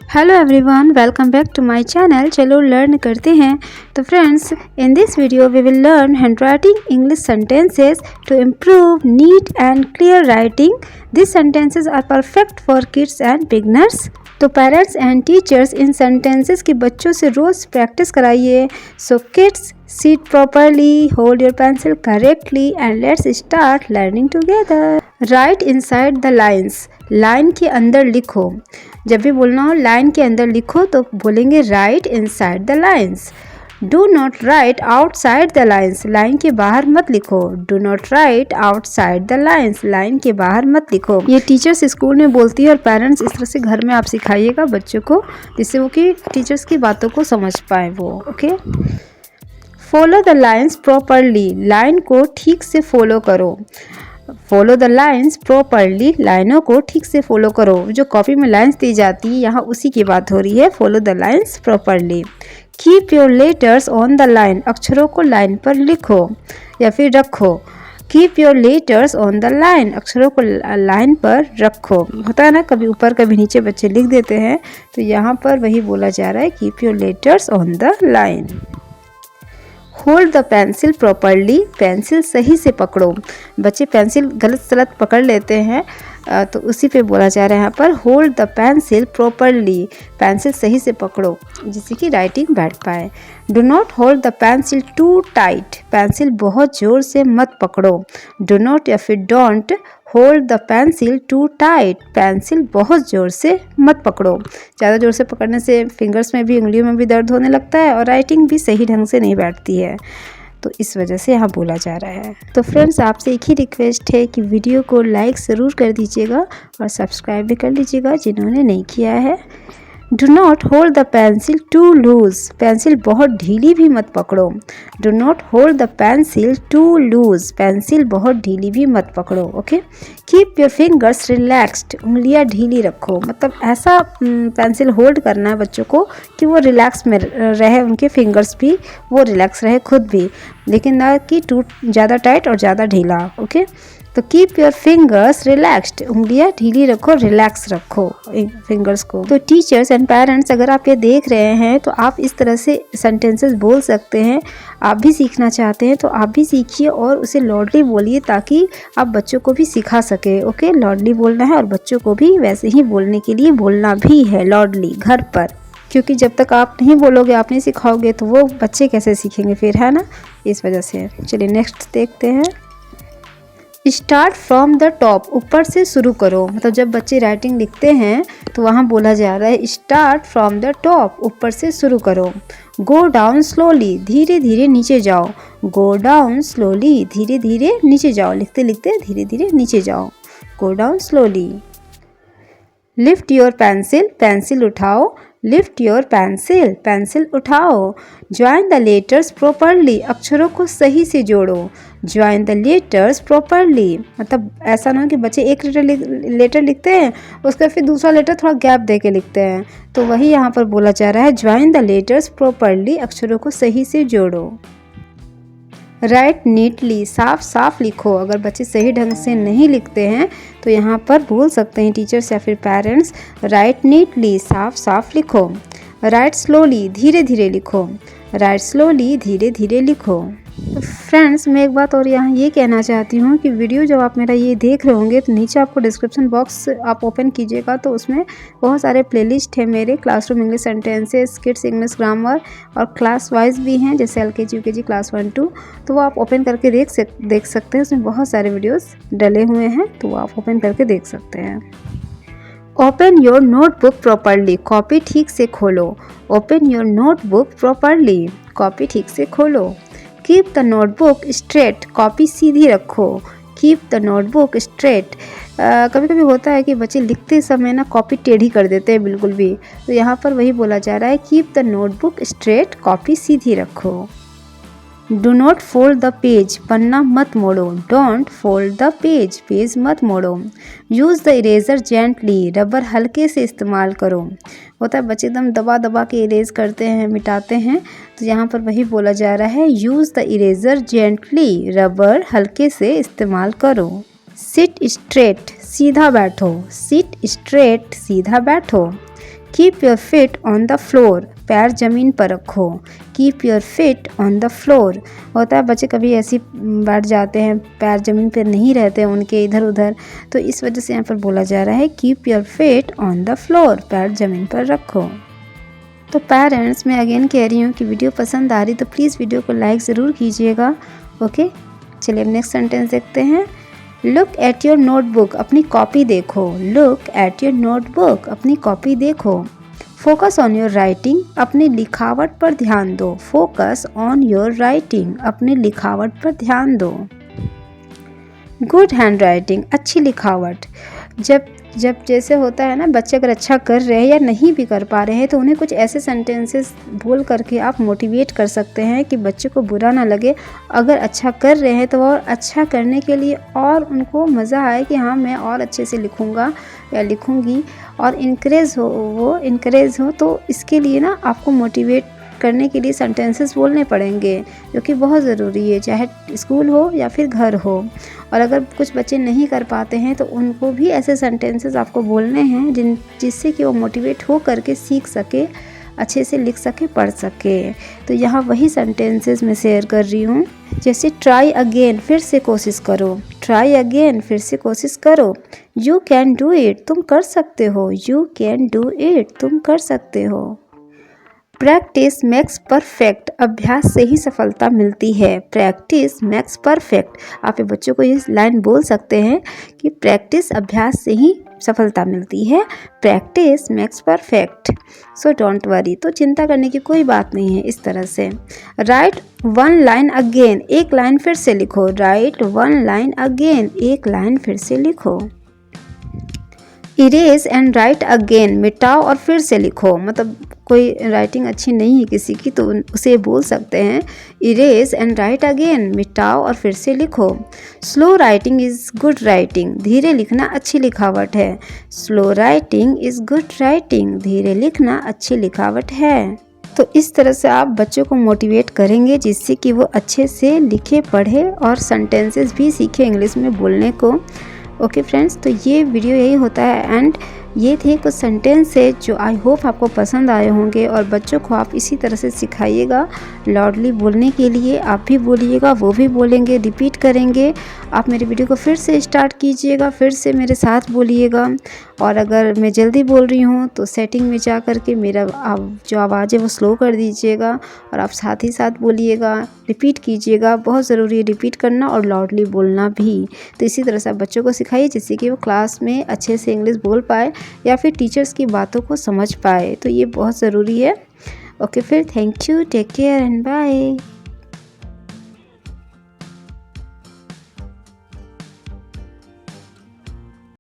Hello everyone, welcome back to my channel. चलो learn करते हैं। तो friends, in this video we will learn handwriting English sentences to improve neat and clear writing. This sentences are perfect for kids and beginners. तो parents and teachers इन sentences की बच्चों से रोज़ प्रैक्टिस कराइए। So kids, sit properly, hold your pencil correctly and let's start learning together. Write inside the lines. Line के अंदर लिखो। जब भी बोलना हो लाइन के अंदर लिखो तो बोलेंगे right inside the lines. Do not right outside the lines. Line के बाहर मत लिखो। Do not right outside the lines. Line के बाहर मत लिखो। ये टीचर्स स्कूल में बोलती है और पेरेंट्स इस तरह से घर में आप सिखाइएगा बच्चों को, जिससे वो कि टीचर्स की बातों को समझ पाए वो। Okay. Follow the lines properly. Line को ठीक से फॉलो करो। Follow the lines properly. लाइनों को ठीक से फॉलो करो। जो कॉपी में लाइन्स दी जाती है यहाँ उसी की बात हो रही है। Follow the lines properly. Keep your letters on the line. अक्षरों को लाइन पर लिखो या फिर रखो। Keep your letters on the line. अक्षरों को लाइन पर रखो। होता है ना, कभी ऊपर कभी नीचे बच्चे लिख देते हैं, तो यहाँ पर वही बोला जा रहा है, keep your letters on the line. Hold the pencil properly. Pencil सही से पकड़ो। बच्चे पेंसिल गलत सलत पकड़ लेते हैं, तो उसी पे बोला जा रहा है यहाँ पर hold the pencil properly. Pencil सही से पकड़ो जिससे कि राइटिंग बैठ पाए। Do not hold the pencil too tight. Pencil बहुत ज़ोर से मत पकड़ो। डू नॉट या फिर don't hold the pencil too tight. Pencil बहुत ज़ोर से मत पकड़ो। ज़्यादा ज़ोर से पकड़ने से फिंगर्स में भी, उंगलियों में भी दर्द होने लगता है और राइटिंग भी सही ढंग से नहीं बैठती है, तो इस वजह से यहाँ बोला जा रहा है। तो फ्रेंड्स, आपसे एक ही रिक्वेस्ट है कि वीडियो को लाइक ज़रूर कर दीजिएगा और सब्सक्राइब भी कर लीजिएगा जिन्होंने नहीं किया है। Do not hold the pencil too loose. Pencil बहुत ढीली भी मत पकड़ो। Do not hold the pencil too loose. Pencil बहुत ढीली भी मत पकड़ो। Okay. Keep your fingers relaxed. उंगलियां ढीली रखो। मतलब ऐसा पेंसिल होल्ड करना है बच्चों को कि वो रिलैक्स में रहे, उनके फिंगर्स भी वो रिलैक्स रहे खुद भी, लेकिन ना कि ज़्यादा टाइट और ज़्यादा ढीला। ओके। तो कीप योर फिंगर्स रिलैक्स्ड। उंगलियां ढीली रखो, रिलैक्स रखो फिंगर्स को। तो टीचर्स एंड पेरेंट्स, अगर आप ये देख रहे हैं तो आप इस तरह से सेंटेंसेस बोल सकते हैं। आप भी सीखना चाहते हैं तो आप भी सीखिए और उसे लाउडली बोलिए ताकि आप बच्चों को भी सिखा सके। ओके, लाउडली बोलना है और बच्चों को भी वैसे ही बोलने के लिए बोलना भी है लाउडली घर पर, क्योंकि जब तक आप नहीं बोलोगे, आप नहीं सिखाओगे तो वो बच्चे कैसे सीखेंगे फिर, है ना। इस वजह से चलिए नेक्स्ट देखते हैं। Start from the top. ऊपर से शुरू करो। मतलब जब बच्चे राइटिंग लिखते हैं तो वहाँ बोला जा रहा है स्टार्ट फ्रॉम द टॉप। ऊपर से शुरू करो। गो डाउन स्लोली। धीरे धीरे नीचे जाओ। Go down slowly. धीरे धीरे नीचे जाओ। लिखते लिखते धीरे धीरे नीचे जाओ। Go down slowly. Lift your pencil. Pencil उठाओ। Lift your pencil. पेंसिल उठाओ। Join the letters properly. अक्षरों को सही से जोड़ो। Join the letters properly. मतलब ऐसा ना हो कि बच्चे एक लेटर लिखते हैं, उसका फिर दूसरा लेटर थोड़ा गैप दे के लिखते हैं, तो वही यहाँ पर बोला जा रहा है ज्वाइन द लेटर्स प्रॉपरली। अक्षरों को सही से जोड़ो। Right neatly. साफ साफ लिखो। अगर बच्चे सही ढंग से नहीं लिखते हैं तो यहाँ पर बोल सकते हैं टीचर्स या फिर पेरेंट्स राइट नीटली। साफ साफ लिखो। Right slowly. धीरे धीरे लिखो। Right slowly. धीरे धीरे लिखो। तो फ्रेंड्स, मैं एक बात और यहाँ ये कहना चाहती हूँ कि वीडियो जब आप मेरा ये देख रहे होंगे तो नीचे आपको डिस्क्रिप्शन बॉक्स आप ओपन कीजिएगा तो उसमें बहुत सारे प्लेलिस्ट है मेरे। Classroom English sentences, kids English grammar और क्लास वाइज भी हैं, जैसे LKG UKG क्लास 1 2। तो वो आप ओपन करके देख सकते हैं। उसमें बहुत सारे वीडियोज़ डले हुए हैं, तो वो आप ओपन करके देख सकते हैं। Open your notebook properly. Copy ठीक से खोलो। Open your notebook properly. Copy ठीक से खोलो। Keep the notebook straight. Copy सीधी रखो। Keep the notebook straight. कभी कभी होता है कि बच्चे लिखते समय ना कॉपी टेढ़ी कर देते हैं बिल्कुल भी, तो यहाँ पर वही बोला जा रहा है keep the notebook straight. Copy सीधी रखो। Do not fold the page. पन्ना मत मोड़ो। Don't fold the page. Page मत मोड़ो। Use the eraser gently. Rubber हल्के से इस्तेमाल करो। होता है बच्चे एकदम दबा दबा के इरेज करते हैं, मिटाते हैं, तो यहाँ पर वही बोला जा रहा है use the eraser gently. Rubber हल्के से इस्तेमाल करो। Seat straight. सीधा बैठो। Seat straight. सीधा बैठो। Keep your feet on the floor, पैर ज़मीन पर रखो। Keep your feet on the floor, होता है बच्चे कभी ऐसे बैठ जाते हैं, पैर ज़मीन पर नहीं रहते हैं उनके इधर उधर, तो इस वजह से यहाँ पर बोला जा रहा है keep your feet on the floor, पैर ज़मीन पर रखो। तो पेरेंट्स, मैं अगेन कह रही हूँ कि वीडियो पसंद आ रही तो प्लीज़ वीडियो को लाइक ज़रूर कीजिएगा। ओके, चलिए अब नेक्स्ट सेंटेंस देखते हैं। लुक एट योर नोटबुक, अपनी कॉपी देखो। लुक एट योर नोटबुक, अपनी कॉपी देखो। फोकस ऑन योर राइटिंग, अपनी लिखावट पर ध्यान दो। फोकस ऑन योर राइटिंग, अपनी लिखावट पर ध्यान दो। गुड हैंड राइटिंग, अच्छी लिखावट। जब जैसे होता है ना, बच्चे अगर अच्छा कर रहे हैं या नहीं भी कर पा रहे हैं तो उन्हें कुछ ऐसे सेंटेंसेस बोल करके आप मोटिवेट कर सकते हैं कि बच्चे को बुरा ना लगे। अगर अच्छा कर रहे हैं तो और अच्छा करने के लिए और उनको मज़ा आए कि हाँ मैं और अच्छे से लिखूँगा या लिखूँगी, और इनकरेज हो। तो इसके लिए ना आपको मोटिवेट करने के लिए सेंटेंसेस बोलने पड़ेंगे, जो कि बहुत ज़रूरी है, चाहे स्कूल हो या फिर घर हो। और अगर कुछ बच्चे नहीं कर पाते हैं तो उनको भी ऐसे सेंटेंसेस आपको बोलने हैं जिससे कि वो मोटिवेट हो करके सीख सके, अच्छे से लिख सके, पढ़ सके। तो यहाँ वही सेंटेंसेस मैं शेयर कर रही हूँ, जैसे ट्राई अगेन, फिर से कोशिश करो। ट्राई अगेन, फिर से कोशिश करो। यू कैन डू इट, तुम कर सकते हो। यू कैन डू इट, तुम कर सकते हो। प्रैक्टिस मेक्स परफेक्ट, अभ्यास से ही सफलता मिलती है। प्रैक्टिस मेक्स परफेक्ट, आप बच्चों को ये लाइन बोल सकते हैं कि प्रैक्टिस, अभ्यास से ही सफलता मिलती है। Practice makes perfect, so don't worry, तो चिंता करने की कोई बात नहीं है। इस तरह से राइट वन लाइन अगेन, एक लाइन फिर से लिखो। राइट वन लाइन अगेन, एक लाइन फिर से लिखो। इरेज एंड राइट अगेन, मिटाओ और फिर से लिखो। मतलब कोई राइटिंग अच्छी नहीं है किसी की तो उसे बोल सकते हैं इरेज एंड राइट अगेन, मिटाओ और फिर से लिखो। Slow writing is good writing, धीरे लिखना अच्छी लिखावट है। Slow writing is good writing, धीरे लिखना अच्छी लिखावट है। तो इस तरह से आप बच्चों को मोटिवेट करेंगे जिससे कि वो अच्छे से लिखे, पढ़े और सेंटेंसेस भी सीखे इंग्लिश में बोलने को। ओके फ्रेंड्स, तो ये वीडियो यही होता है एंड ये थे कुछ सेंटेंस है जो आई होप आपको पसंद आए होंगे, और बच्चों को आप इसी तरह से सिखाइएगा लाउडली बोलने के लिए। आप भी बोलिएगा, वो भी बोलेंगे, रिपीट करेंगे। आप मेरे वीडियो को फिर से स्टार्ट कीजिएगा, फिर से मेरे साथ बोलिएगा। और अगर मैं जल्दी बोल रही हूँ तो सेटिंग में जा कर के मेरा जो आवाज़ है वो स्लो कर दीजिएगा, और आप साथ ही साथ बोलिएगा, रिपीट कीजिएगा। बहुत ज़रूरी है रिपीट करना और लाउडली बोलना भी। तो इसी तरह से आप बच्चों को सिखाइए जिससे कि वो क्लास में अच्छे से इंग्लिश बोल पाए या फिर टीचर्स की बातों को समझ पाए। तो ये बहुत ज़रूरी है। ओके फिर, thank you, take care and bye.